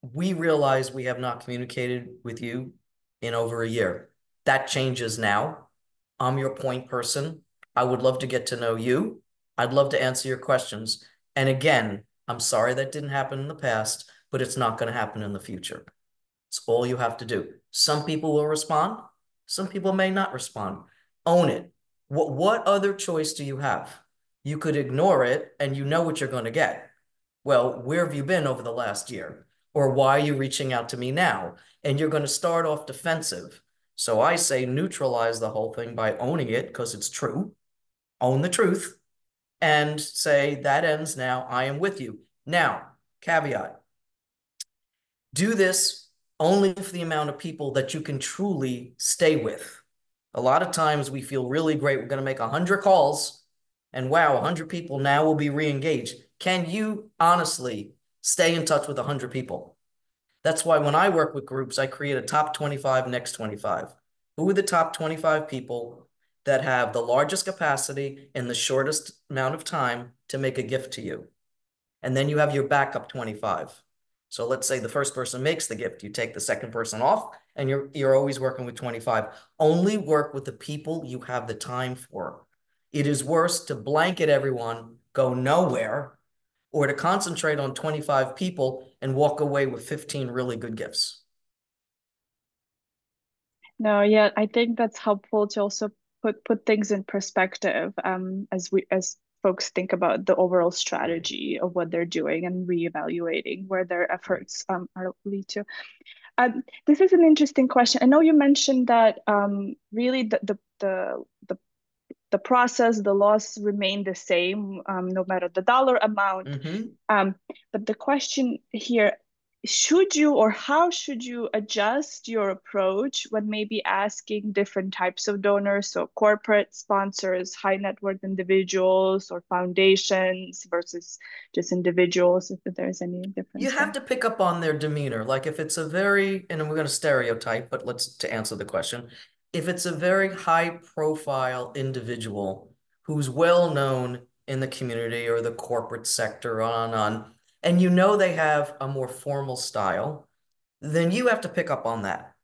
we realize we have not communicated with you in over a year. That changes now. I'm your point person. I would love to get to know you. I'd love to answer your questions. And again, I'm sorry that didn't happen in the past, but it's not going to happen in the future. It's all you have to do. Some people will respond. Some people may not respond. Own it. What other choice do you have? You could ignore it and you know what you're going to get. Well, where have you been over the last year? Or why are you reaching out to me now? And you're going to start off defensive. So I say neutralize the whole thing by owning it because it's true. Own the truth and say that ends now. I am with you. Now, caveat, do this only for the amount of people that you can truly stay with. A lot of times we feel really great. We're going to make 100 calls and wow, 100 people now will be re-engaged. Can you honestly stay in touch with 100 people? That's why when I work with groups, I create a top 25, next 25. Who are the top 25 people that have the largest capacity in the shortest amount of time to make a gift to you? And then you have your backup 25. So let's say the first person makes the gift, you take the second person off, and you're always working with 25. Only work with the people you have the time for. It is worse to blanket everyone, go nowhere, or to concentrate on 25 people and walk away with 15 really good gifts. No, yeah, I think that's helpful to also put things in perspective, as folks think about the overall strategy of what they're doing and reevaluating where their Right. efforts are lead to. This is an interesting question. I know you mentioned that really the process, the laws remain the same, no matter the dollar amount. Mm-hmm. Um, but the question here, should you or how should you adjust your approach when maybe asking different types of donors, so corporate sponsors, high net worth individuals, or foundations versus just individuals, if there's any You difference have there? to pick up on their demeanor. Like if it's a very, and we're going to stereotype, but let's to answer the question. If it's a very high profile individual who's well known in the community or the corporate sector, on and on, and you know they have a more formal style, then you have to pick up on that.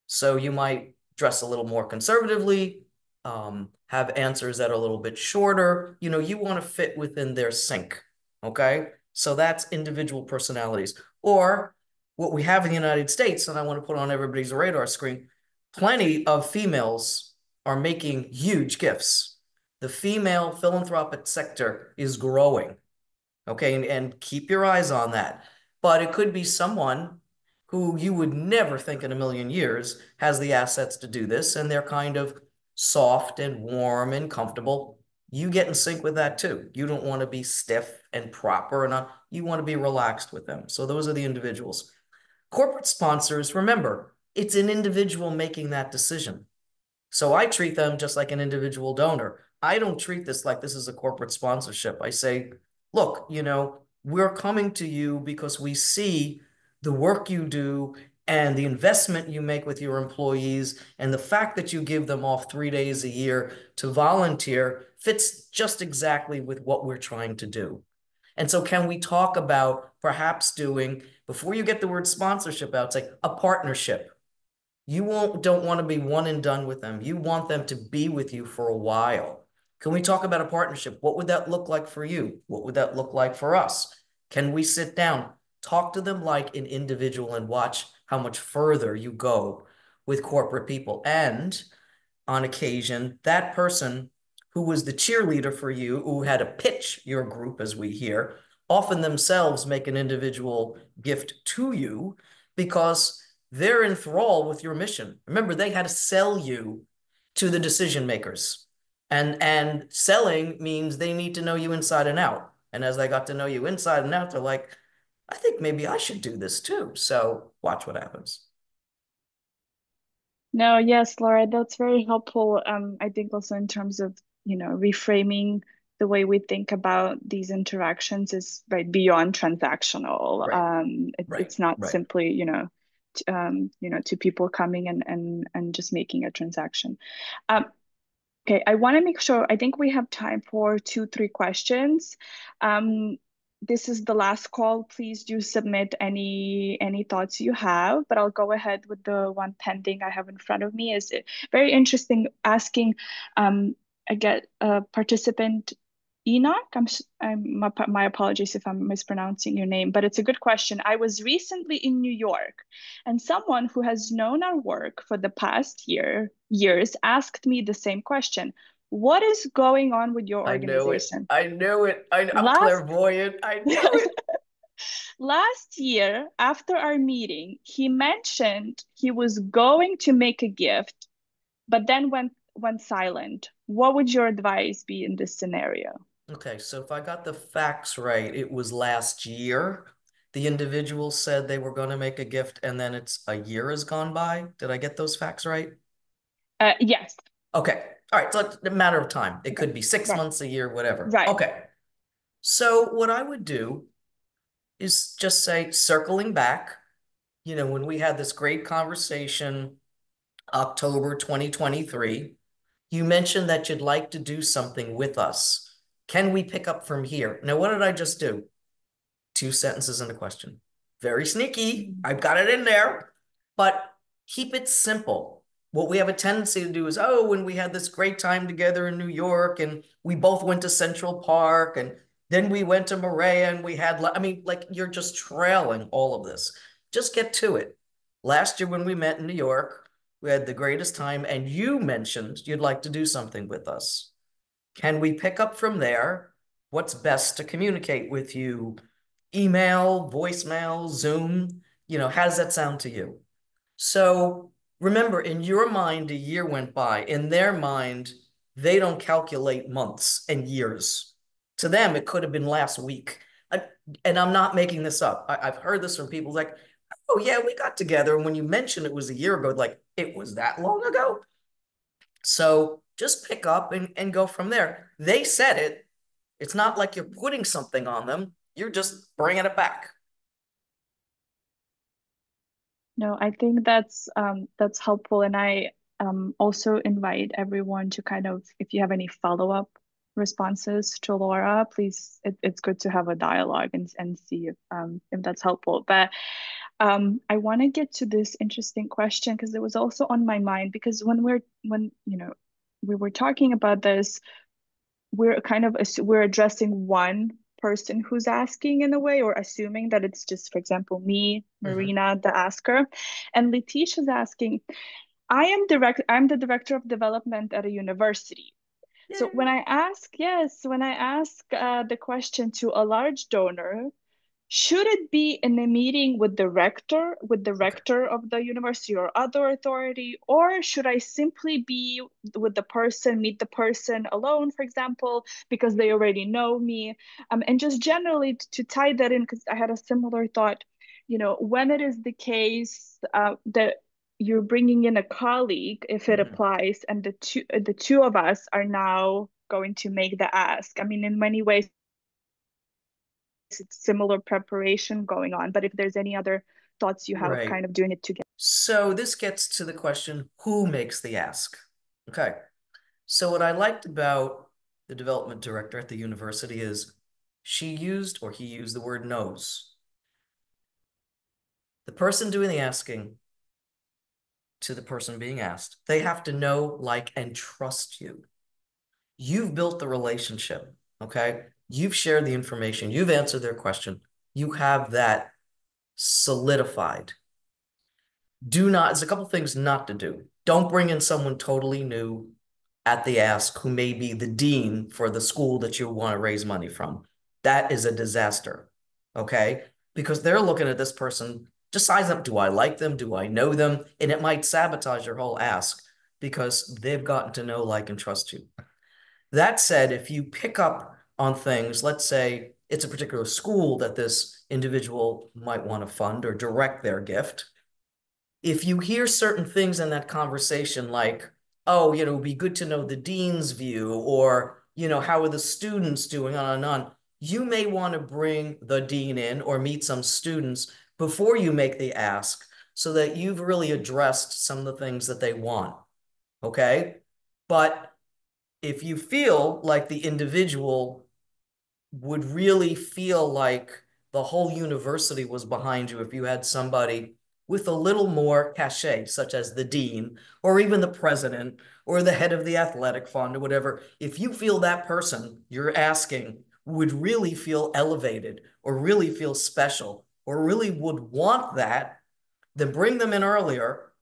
So you might dress a little more conservatively, have answers that are a little bit shorter. You know, you want to fit within their sync. Okay. So that's individual personalities. Or what we have in the United States, and I want to put on everybody's radar screen, plenty of females are making huge gifts. The female philanthropic sector is growing. Okay, and keep your eyes on that. But it could be someone who you would never think in a million years has the assets to do this, and they're kind of soft and warm and comfortable. You get in sync with that too. You don't want to be stiff and proper, and you want to be relaxed with them. So those are the individuals. Corporate sponsors, remember, it's an individual making that decision. So I treat them just like an individual donor. I don't treat this like this is a corporate sponsorship. I say, look, we're coming to you because we see the work you do and the investment you make with your employees and the fact that you give them off 3 days a year to volunteer fits just exactly with what we're trying to do. And so can we talk about perhaps doing, before you get the word sponsorship out, say a partnership. You don't want to be one and done with them. You want them to be with you for a while. Can we talk about a partnership? What would that look like for you? What would that look like for us? Can we sit down, talk to them like an individual and watch how much further you go with corporate people? And on occasion, that person who was the cheerleader for you, who had to pitch your group, as we hear, often themselves make an individual gift to you because they're enthralled with your mission. Remember, they had to sell you to the decision makers. And selling means they need to know you inside and out. And as they got to know you inside and out, they're like, I think maybe I should do this too. So watch what happens. No, yes, Laura, that's very helpful. I think also in terms of, reframing the way we think about these interactions is right beyond transactional. Right, It's right, not right. simply, two people coming and just making a transaction. Um, Okay, I want to make sure, I think we have time for two, three questions. Um, this is the last call. Please do submit any thoughts you have, but I'll go ahead with the one pending I have in front of me. Is it very interesting asking, I get a participant Enoch. My apologies if I'm mispronouncing your name, but it's a good question. I was recently in New York, and someone who has known our work for the past years asked me the same question. What is going on with your I knew it. organization? I knew it. I'm Last clairvoyant. I knew it. last year, after our meeting, he mentioned he was going to make a gift, but then went silent. What would your advice be in this scenario? Okay, so if I got the facts right, it was last year. the individual said they were going to make a gift and then it's a year has gone by. Did I get those facts right? Yes. Okay. All right. So it's a matter of time. It Okay. could be six Right. months, a year, whatever. Right. Okay. So what I would do is just say, circling back, when we had this great conversation, October 2023, you mentioned that you'd like to do something with us. Can we pick up from here? Now, what did I just do? Two sentences and a question. Very sneaky. Mhm. I've got it in there, but keep it simple. What we have a tendency to do is, oh, when we had this great time together in New York and we both went to Central Park and then we went to Maria and we had, I mean, like you're just trailing all of this. Just get to it. Last year when we met in New York, we had the greatest time and you mentioned you'd like to do something with us. Can we pick up from there? What's best to communicate with you? Email, voicemail, Zoom? How does that sound to you? So remember, in your mind, a year went by. In their mind, they don't calculate months and years. To them, it could have been last week. I, and I'm not making this up. I've heard this from people like, oh, yeah, we got together. And when you mentioned it was a year ago, like, it was that long ago? So just pick up and go from there. They said it. It's not like you're putting something on them. You're just bringing it back. No, I think that's helpful, and I also invite everyone to kind of, if you have any follow-up responses to Laura, please, it's good to have a dialogue and see if that's helpful. But I want to get to this interesting question because it was also on my mind because when we were talking about this, we're addressing one person who's asking in a way, or assuming that it's just, for example, me, Mhm. Marina, the asker, and Letitia's asking. I'm the director of development at a university. So Yay. when I ask the question to a large donor, should it be in a meeting with the Okay. rector of the university or other authority, or should I simply be with the person, meet the person alone, for example, because they already know me? And just generally to tie that in, because I had a similar thought, when it is the case that you're bringing in a colleague, if it Mhm. applies, and the two of us are now going to make the ask. I mean, in many ways it's similar preparation going on. But if there's any other thoughts you have Right. kind of doing it together. So this gets to the question, who makes the ask? Okay. So what I liked about the development director at the university is she used or he used the word knows. The person doing the asking to the person being asked, they have to know, like, and trust you. You've built the relationship, okay? You've shared the information, you've answered their question, you have that solidified. Do not, there's a couple things not to do. Don't bring in someone totally new at the ask who may be the dean for the school that you want to raise money from. That is a disaster, okay? Because they're looking at this person, just size up, do I like them? Do I know them? And it might sabotage your whole ask because they've gotten to know, like, and trust you. That said, if you pick up on things, let's say it's a particular school that this individual might want to fund or direct their gift. If you hear certain things in that conversation, like, oh, it'd be good to know the dean's view, or, how are the students doing, on and on, you may want to bring the dean in or meet some students before you make the ask so that you've really addressed some of the things that they want. Okay. But if you feel like the individual would really feel like the whole university was behind you if you had somebody with a little more cachet, such as the dean or even the president or the head of the athletic fund or whatever. If you feel that person you're asking would really feel elevated or really feel special or really would want that, then bring them in earlier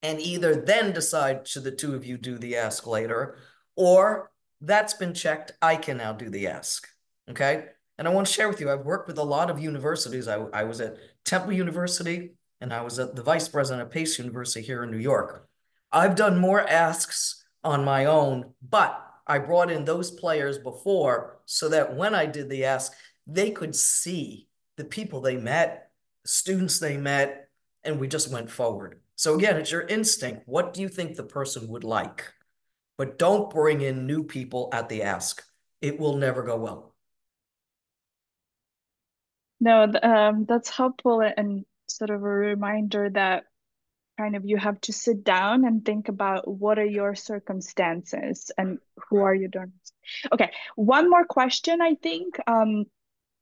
and either then decide should the two of you do the ask later, or that's been checked, I can now do the ask. Okay. And I want to share with you, I've worked with a lot of universities. I was at Temple University and I was at the vice president of Pace University here in New York. I've done more asks on my own, but I brought in those players before so that when I did the ask, they could see the people they met, students they met, and we just went forward. So again, it's your instinct. What do you think the person would like? But don't bring in new people at the ask. It will never go well. No, that's helpful and sort of a reminder that kind of you have to sit down and think about what are your circumstances and who are your donors. Okay, one more question, I think.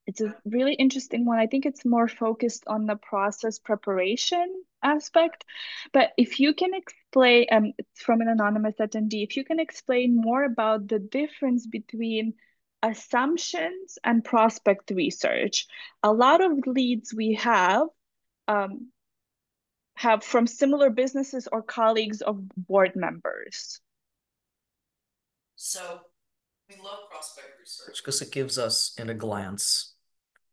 It's a really interesting one. I think it's more focused on the process preparation aspect. But if you can explain, it's from an anonymous attendee, if you can explain more about the difference between assumptions and prospect research. A lot of leads we um, have from similar businesses or colleagues of board members. So we love prospect research because it gives us in a glance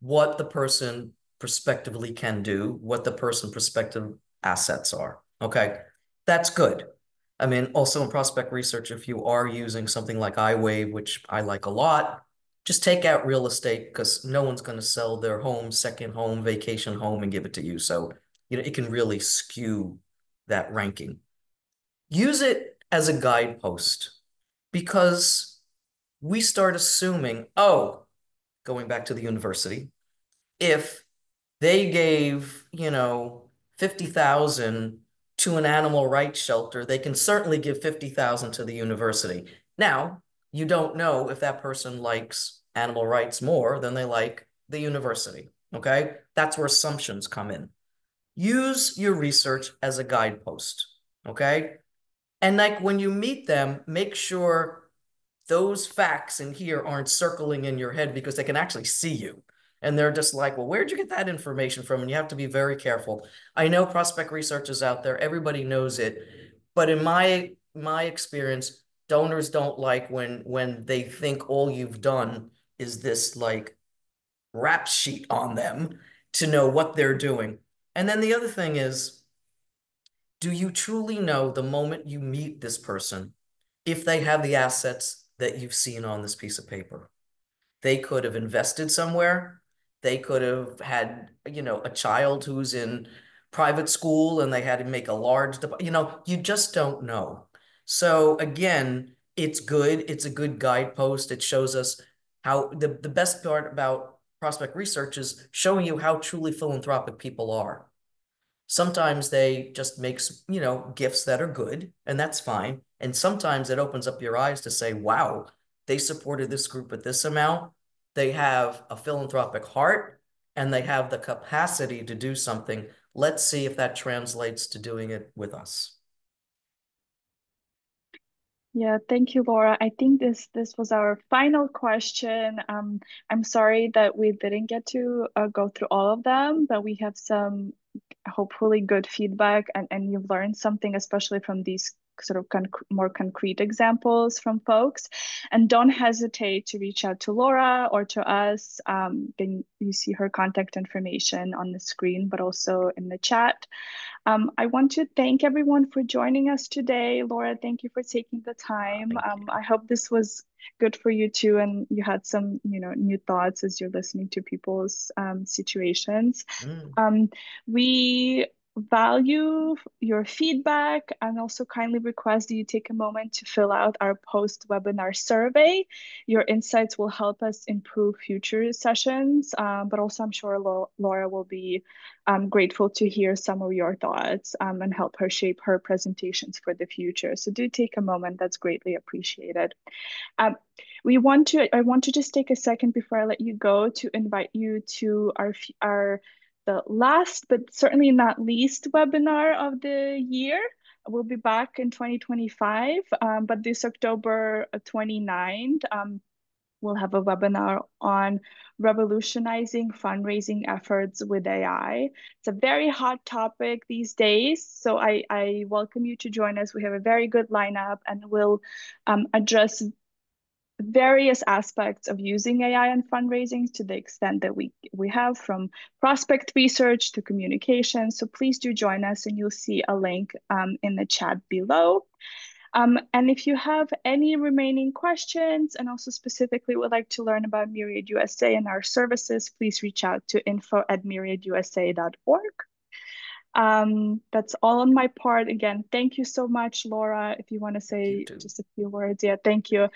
what the person prospectively can do, what the person prospective assets are. Okay, that's good. I mean, also in prospect research, if you are using something like iWave, which I like a lot, just take out real estate because no one's going to sell their home, second home, vacation home, and give it to you. So, it can really skew that ranking. Use it as a guidepost because we start assuming, oh, going back to the university, if they gave, 50,000 to an animal rights shelter, they can certainly give 50,000 to the university. Now, you don't know if that person likes animal rights more than they like the university. Okay? That's where assumptions come in. Use your research as a guidepost. Okay? And like when you meet them, make sure those facts in here aren't circling in your head because they can actually see you. And they're just like, well, where'd you get that information from? And you have to be very careful. I know prospect research is out there. Everybody knows it. But in my experience, donors don't like when they think all you've done is this like rap sheet on them to know what they're doing. And then the other thing is, do you truly know the moment you meet this person if they have the assets that you've seen on this piece of paper? They could have invested somewhere. They could have had, a child who's in private school and they had to make a large, you just don't know. So again, it's good. It's a good guidepost. It shows us how the best part about prospect research is showing you how truly philanthropic people are. Sometimes they just makes, gifts that are good, and that's fine. And sometimes it opens up your eyes to say, wow, they supported this group at this amount. They have a philanthropic heart and they have the capacity to do something. Let's see if that translates to doing it with us. Yeah, thank you, Laura. I think this was our final question. I'm sorry that we didn't get to go through all of them, but we have some hopefully good feedback and you've learned something, especially from these sort of more concrete examples from folks. And don't hesitate to reach out to Laura or to us. Then you see her contact information on the screen, but also in the chat. I want to thank everyone for joining us today. Laura, thank you for taking the time. Thank you. I hope this was good for you too, and you had some, new thoughts as you're listening to people's situations. Mm, Um, we value your feedback and also kindly request that you take a moment to fill out our post-webinar survey. Your insights will help us improve future sessions, but also I'm sure Laura will be grateful to hear some of your thoughts and help her shape her presentations for the future. So do take a moment, that's greatly appreciated. Um, I want to just take a second before I let you go to invite you to the last, but certainly not least webinar of the year. We'll be back in 2025, but this October 29th, we'll have a webinar on revolutionizing fundraising efforts with AI. It's a very hot topic these days, so I welcome you to join us. We have a very good lineup and we'll address various aspects of using AI in fundraising to the extent that we have, from prospect research to communication. So please do join us and you'll see a link in the chat below. And if you have any remaining questions and also specifically would like to learn about Myriad USA and our services, please reach out to info@myriadusa.org. That's all on my part. Again, thank you so much, Laura. If you want to Thank you say too. just a few words, yeah, thank you.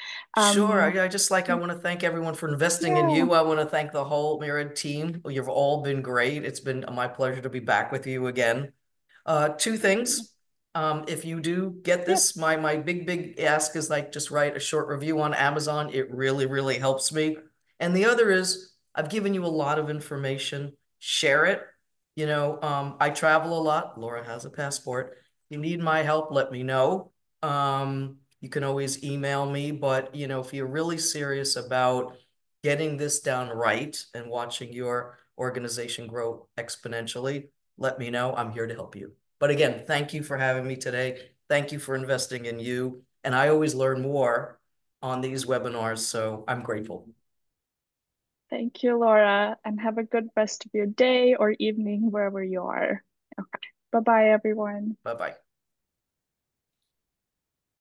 Sure. Um, I want to thank everyone for investing in yeah, you. I want to thank the whole Mirrored team. You've all been great. It's been my pleasure to be back with you again. Two things. If you do get yeah, this, my big ask is like just write a short review on Amazon. It really helps me. And the other is I've given you a lot of information. Share it. I travel a lot. Laura has a passport. If you need my help, let me know. You can always email me, but if you're really serious about getting this down right and watching your organization grow exponentially, let me know. I'm here to help you. But again, thank you for having me today. Thank you for investing in you. And I always learn more on these webinars, so I'm grateful. thank you, Laura, and have a good rest of your day or evening wherever you are. Okay, bye bye, everyone. Bye bye.